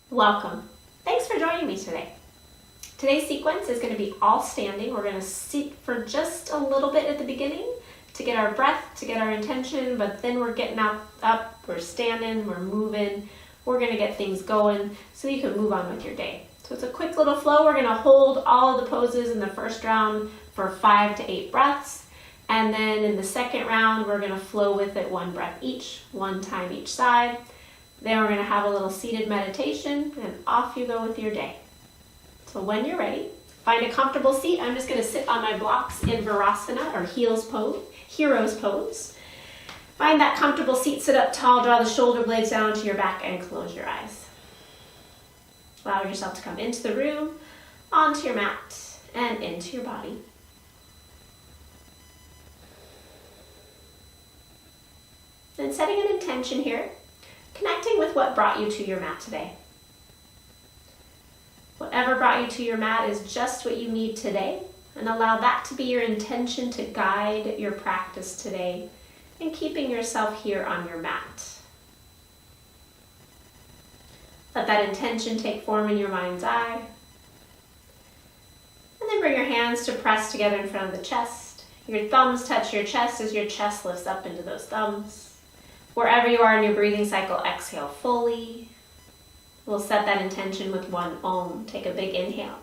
Welcome. Thanks for joining me today. Today's sequence is going to be all standing. We're going to sit for just a little bit at the beginning to get our breath, to get our intention, but then we're getting up, we're standing, we're moving. We're going to get things going so you can move on with your day. So it's a quick little flow. We're going to hold all of the poses in the first round for 5 to 8 breaths. And then in the second round, we're going to flow with it 1 breath each, 1 time each side. Then we're going to have a little seated meditation and off you go with your day. So when you're ready, find a comfortable seat. I'm just going to sit on my blocks in Virasana or Hero's Pose. Find that comfortable seat, sit up tall, draw the shoulder blades down to your back and close your eyes. Allow yourself to come into the room, onto your mat, and into your body. Then setting an intention here, connecting with what brought you to your mat today. Whatever brought you to your mat is just what you need today, and allow that to be your intention to guide your practice today and keeping yourself here on your mat. Let that intention take form in your mind's eye. And then bring your hands to press together in front of the chest. Your thumbs touch your chest as your chest lifts up into those thumbs. Wherever you are in your breathing cycle, exhale fully. We'll set that intention with 1 Om. Take a big inhale.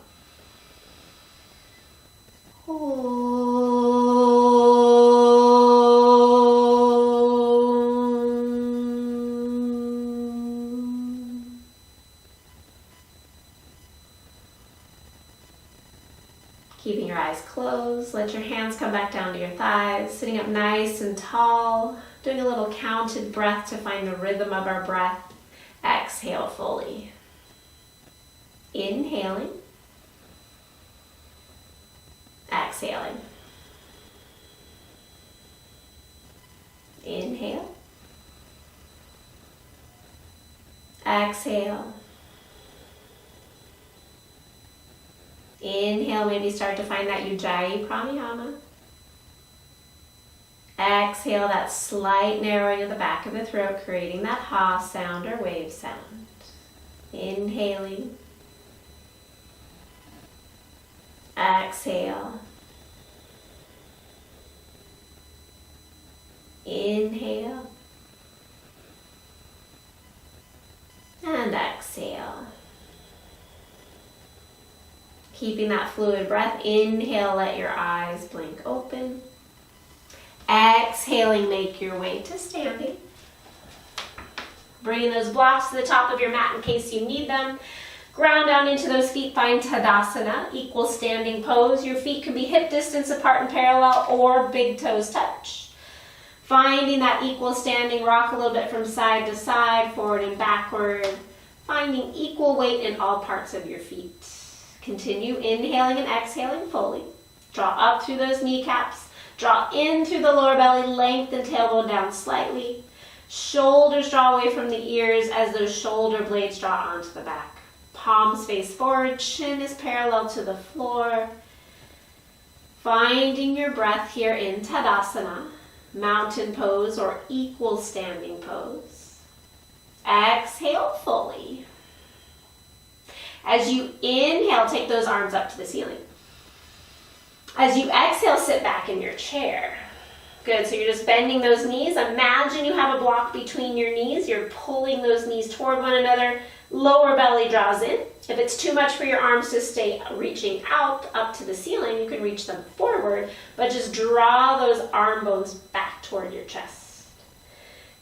Keeping your eyes closed, let your hands come back down to your thighs, sitting up nice and tall, doing a little counted breath to find the rhythm of our breath. Exhale fully. Inhaling. Exhaling. Inhale. Exhale. Inhale, maybe start to find that Ujjayi Pranayama. Exhale, that slight narrowing of the back of the throat, creating that ha sound or wave sound. Inhaling. Exhale. Inhale. And exhale. Keeping that fluid breath. Inhale, let your eyes blink open. Exhaling, make your way to standing. Bringing those blocks to the top of your mat in case you need them. Ground down into those feet, find Tadasana, equal standing pose. Your feet can be hip distance apart and parallel or big toes touch. Finding that equal standing, rock a little bit from side to side, forward and backward. Finding equal weight in all parts of your feet. Continue inhaling and exhaling fully. Draw up through those kneecaps. Draw in through the lower belly, lengthen tailbone down slightly. Shoulders draw away from the ears as those shoulder blades draw onto the back. Palms face forward, chin is parallel to the floor. Finding your breath here in Tadasana, mountain pose or equal standing pose. Exhale fully. As you inhale, take those arms up to the ceiling. As you exhale, sit back in your chair. Good, so you're just bending those knees. Imagine you have a block between your knees. You're pulling those knees toward one another. Lower belly draws in. If it's too much for your arms to stay reaching out up to the ceiling, you can reach them forward, but just draw those arm bones back toward your chest.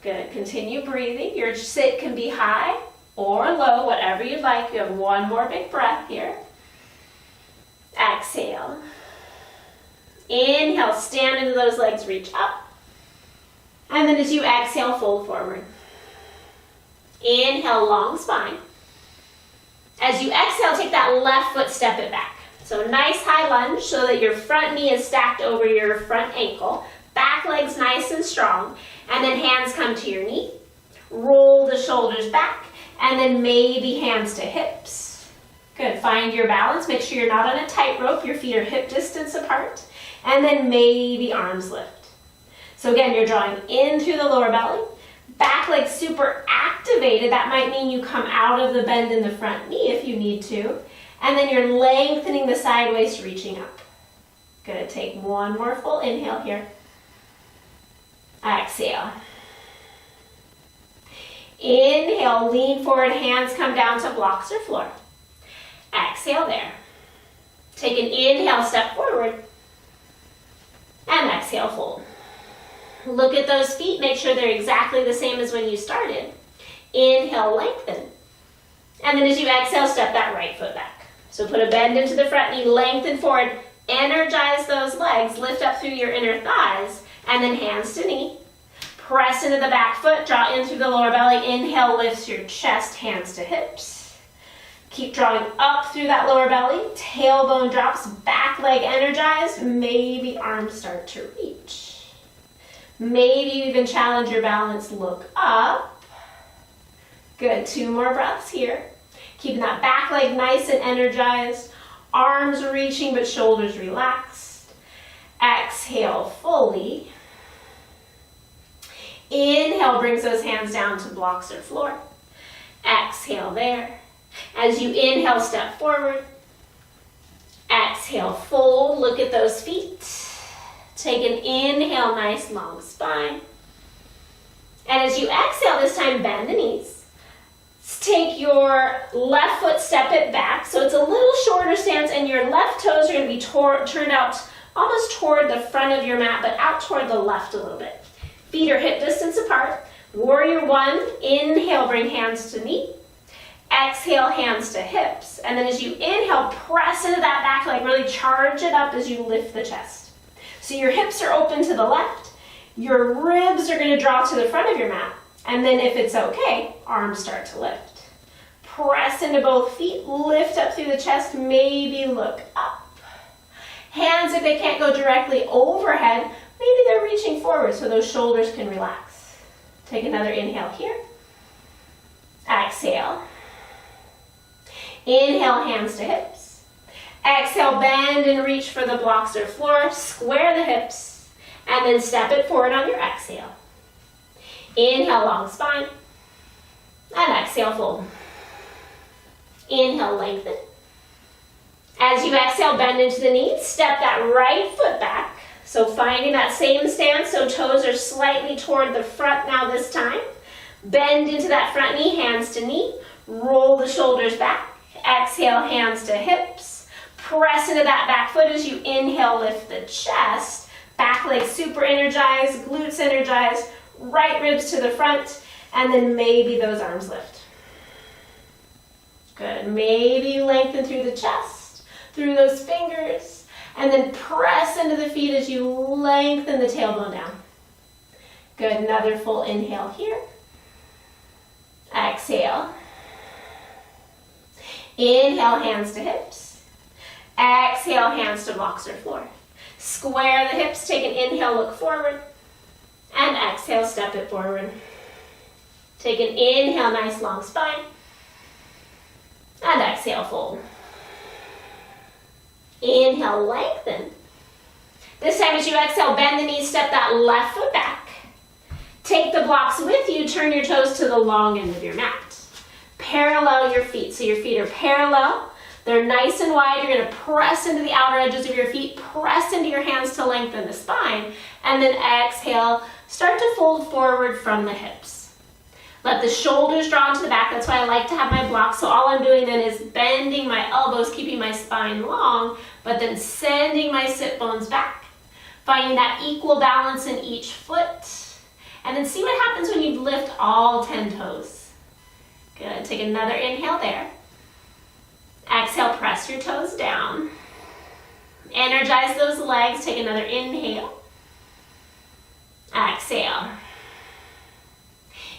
Good, continue breathing. Your sit can be high or low, whatever you'd like. You have 1 more big breath here. Exhale. Inhale, stand into those legs, reach up. And then as you exhale, fold forward. Inhale, long spine. As you exhale, take that left foot, step it back. So nice high lunge so that your front knee is stacked over your front ankle. Back leg's nice and strong. And then hands come to your knee. Roll the shoulders back. And then maybe hands to hips. Good, find your balance. Make sure you're not on a tightrope. Your feet are hip distance apart. And then maybe arms lift. So again, you're drawing in through the lower belly. Back leg super active activated, that might mean you come out of the bend in the front knee if you need to, and then you're lengthening the side waist, reaching up. Good, take one more full inhale here. Exhale. Inhale, lean forward, hands come down to blocks or floor. Exhale there. Take an inhale, step forward. And exhale, fold. Look at those feet, make sure they're exactly the same as when you started. Inhale, lengthen. And then as you exhale, step that right foot back. So put a bend into the front knee, lengthen forward, energize those legs, lift up through your inner thighs, and then hands to knee. Press into the back foot, draw in through the lower belly. Inhale, lifts your chest, hands to hips. Keep drawing up through that lower belly. Tailbone drops, back leg energized. Maybe arms start to reach. Maybe you even challenge your balance, look up. Good, 2 more breaths here. Keeping that back leg nice and energized. Arms reaching but shoulders relaxed. Exhale fully. Inhale, brings those hands down to blocks or floor. Exhale there. As you inhale, step forward. Exhale, fold, look at those feet. Take an inhale, nice long spine. And as you exhale this time, bend the knees. Take your left foot, step it back. So it's a little shorter stance and your left toes are going to be turned out almost toward the front of your mat, but out toward the left a little bit. Feet are hip distance apart. Warrior 1, inhale, bring hands to knee. Exhale, hands to hips. And then as you inhale, press into that back leg, really charge it up as you lift the chest. So your hips are open to the left. Your ribs are going to draw to the front of your mat. And then if it's okay, arms start to lift. Press into both feet, lift up through the chest, maybe look up. Hands, if they can't go directly overhead, maybe they're reaching forward so those shoulders can relax. Take another inhale here. Exhale. Inhale, hands to hips. Exhale, bend and reach for the blocks or floor. Square the hips. And then step it forward on your exhale. Inhale, long spine. And exhale, fold. Inhale, lengthen. As you exhale, bend into the knees. Step that right foot back. So finding that same stance, so toes are slightly toward the front now this time. Bend into that front knee, hands to knee. Roll the shoulders back. Exhale, hands to hips. Press into that back foot as you inhale, lift the chest. Back leg super energized, glutes energized, right ribs to the front, and then maybe those arms lift. Good, maybe lengthen through the chest, through those fingers, and then press into the feet as you lengthen the tailbone down. Good, another full inhale here. Exhale. Inhale, hands to hips. Exhale, hands to blocks or floor. Square the hips, take an inhale, look forward. And exhale, step it forward. Take an inhale, nice long spine. And exhale, fold. Inhale, lengthen. This time as you exhale, bend the knees, step that left foot back. Take the blocks with you, turn your toes to the long end of your mat. Parallel your feet, so your feet are parallel. They're nice and wide. You're going to press into the outer edges of your feet, press into your hands to lengthen the spine, and then exhale, start to fold forward from the hips. Let the shoulders draw into the back. That's why I like to have my blocks. So all I'm doing then is bending my elbows, keeping my spine long, but then sending my sit bones back. Finding that equal balance in each foot. And then see what happens when you lift all 10 toes. Good, take another inhale there. Exhale, press your toes down. Energize those legs, take another inhale. Exhale.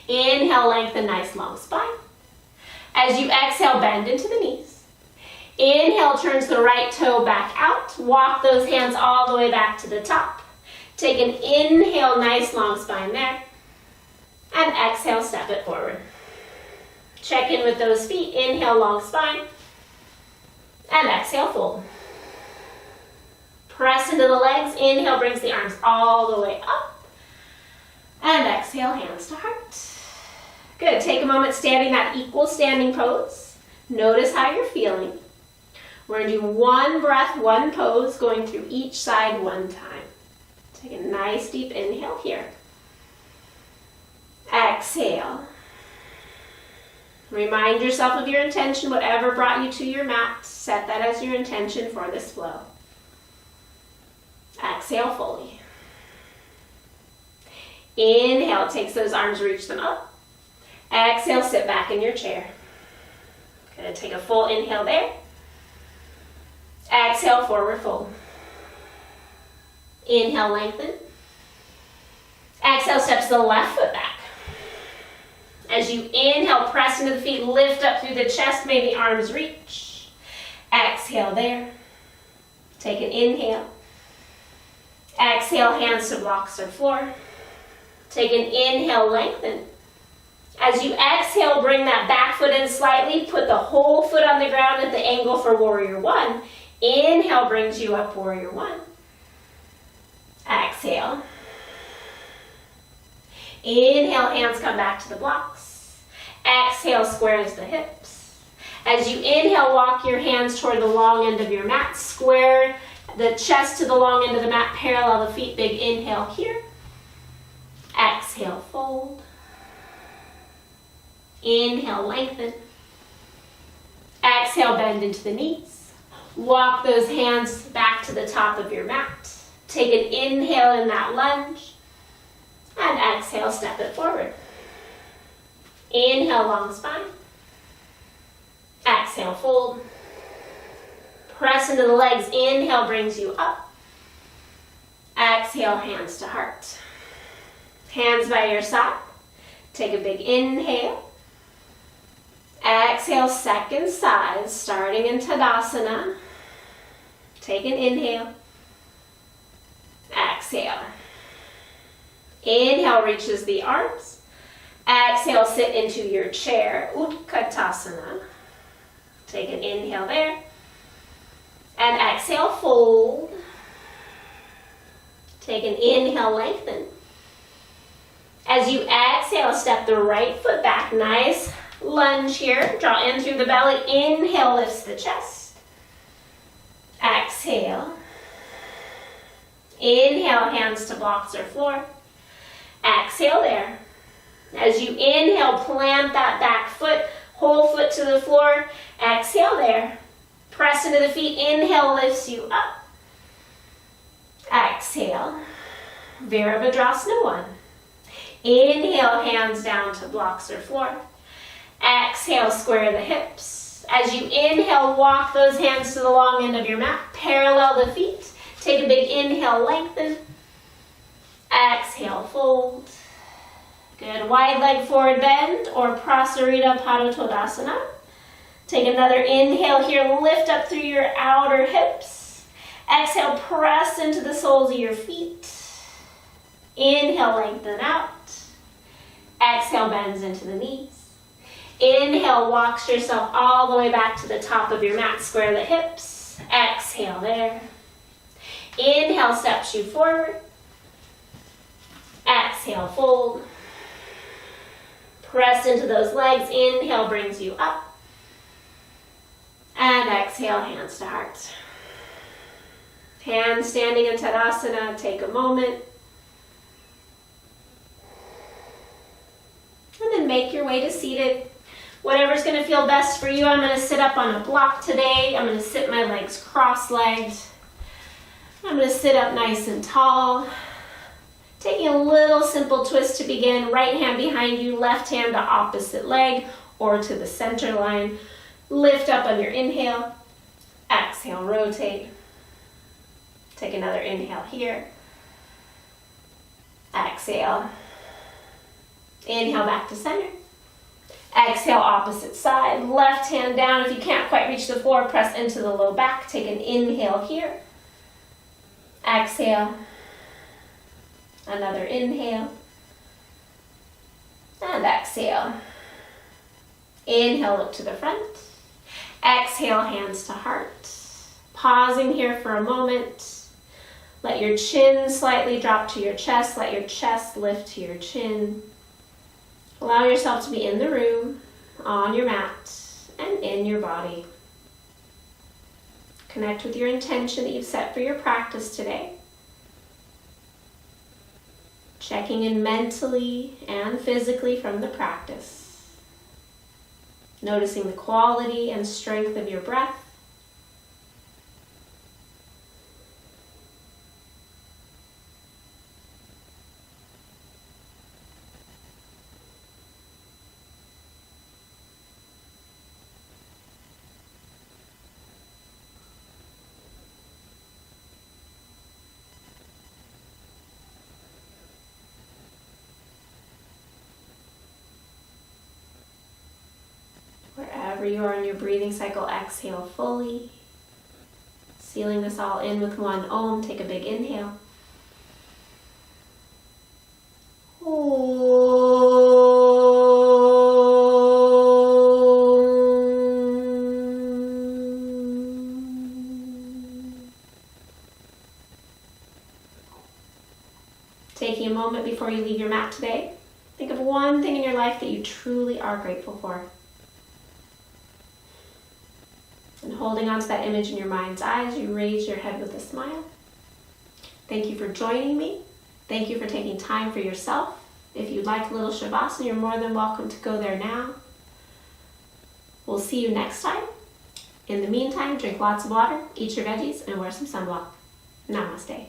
Inhale, lengthen, nice long spine. As you exhale, bend into the knees. Inhale, turns the right toe back out. Walk those hands all the way back to the top. Take an inhale, nice long spine there. And exhale, step it forward. Check in with those feet. Inhale, long spine. And exhale, fold. Press into the legs. Inhale, brings the arms all the way up. And exhale, hands to heart. Good. Take a moment standing that equal standing pose. Notice how you're feeling. We're going to do one breath, one pose, going through each side one time. Take a nice deep inhale here. Exhale. Remind yourself of your intention, whatever brought you to your mat. Set that as your intention for this flow. Exhale fully. Inhale, takes those arms, reach them up. Exhale, sit back in your chair. Going to take a full inhale there. Exhale, forward fold. Inhale, lengthen. Exhale, steps the left foot back. As you inhale, press into the feet, lift up through the chest, may the arms reach. Exhale there. Take an inhale. Exhale, hands to blocks or floor. Take an inhale, lengthen. As you exhale, bring that back foot in slightly, put the whole foot on the ground at the angle for warrior one. Inhale brings you up, warrior one. Exhale. Inhale, hands come back to the blocks. Exhale, squares the hips. As you inhale, walk your hands toward the long end of your mat. Square the chest to the long end of the mat, parallel the feet. Big inhale here. Exhale, fold. Inhale, lengthen. Exhale, bend into the knees. Walk those hands back to the top of your mat. Take an inhale in that lunge. And exhale, step it forward. Inhale, long spine. Exhale, fold. Press into the legs. Inhale brings you up. Exhale, hands to heart. Hands by your side. Take a big inhale. Exhale, second side, starting in Tadasana. Take an inhale. Exhale. Inhale, reaches the arms. Exhale, sit into your chair, Utkatasana. Take an inhale there. And exhale, fold. Take an inhale, lengthen. As you exhale, step the right foot back. Nice lunge here. Draw in through the belly. Inhale, lifts the chest. Exhale. Inhale, hands to blocks or floor. Exhale there. As you inhale, plant that back foot, whole foot to the floor. Exhale there. Press into the feet. Inhale lifts you up. Exhale. Virabhadrasana 1. Inhale, hands down to blocks or floor. Exhale, square the hips. As you inhale, walk those hands to the long end of your mat. Parallel the feet. Take a big inhale, lengthen. Exhale, fold. Good. Wide leg forward bend or Prasarita Padotodasana. Take another inhale here. Lift up through your outer hips. Exhale, press into the soles of your feet. Inhale, lengthen out. Exhale, bends into the knees. Inhale, walks yourself all the way back to the top of your mat. Square the hips. Exhale there. Inhale, steps you forward. Exhale, fold. Press into those legs. Inhale brings you up. And exhale, hands to heart. Hands standing in Tadasana. Take a moment. And then make your way to seated. Whatever's going to feel best for you. I'm going to sit up on a block today. I'm going to sit my legs cross-legged. I'm going to sit up nice and tall. Taking a little simple twist to begin. Right hand behind you, left hand to opposite leg or to the center line. Lift up on your inhale. Exhale, rotate. Take another inhale here. Exhale. Inhale back to center. Exhale, opposite side. Left hand down. If you can't quite reach the floor, press into the low back. Take an inhale here. Exhale. Another inhale. And exhale. Inhale, look to the front. Exhale, hands to heart. Pausing here for a moment. Let your chin slightly drop to your chest. Let your chest lift to your chin. Allow yourself to be in the room, on your mat, and in your body. Connect with your intention that you've set for your practice today. Checking in mentally and physically from the practice. Noticing the quality and strength of your breath. Wherever you are in your breathing cycle, exhale fully. Sealing this all in with one Om. Take a big inhale. Taking a moment before you leave your mat today, think of one thing in your life that you truly are grateful for. And holding on to that image in your mind's eye as you raise your head with a smile. Thank you for joining me. Thank you for taking time for yourself. If you'd like a little Shavasana, you're more than welcome to go there now. We'll see you next time. In the meantime, drink lots of water, eat your veggies, and wear some sunblock. Namaste.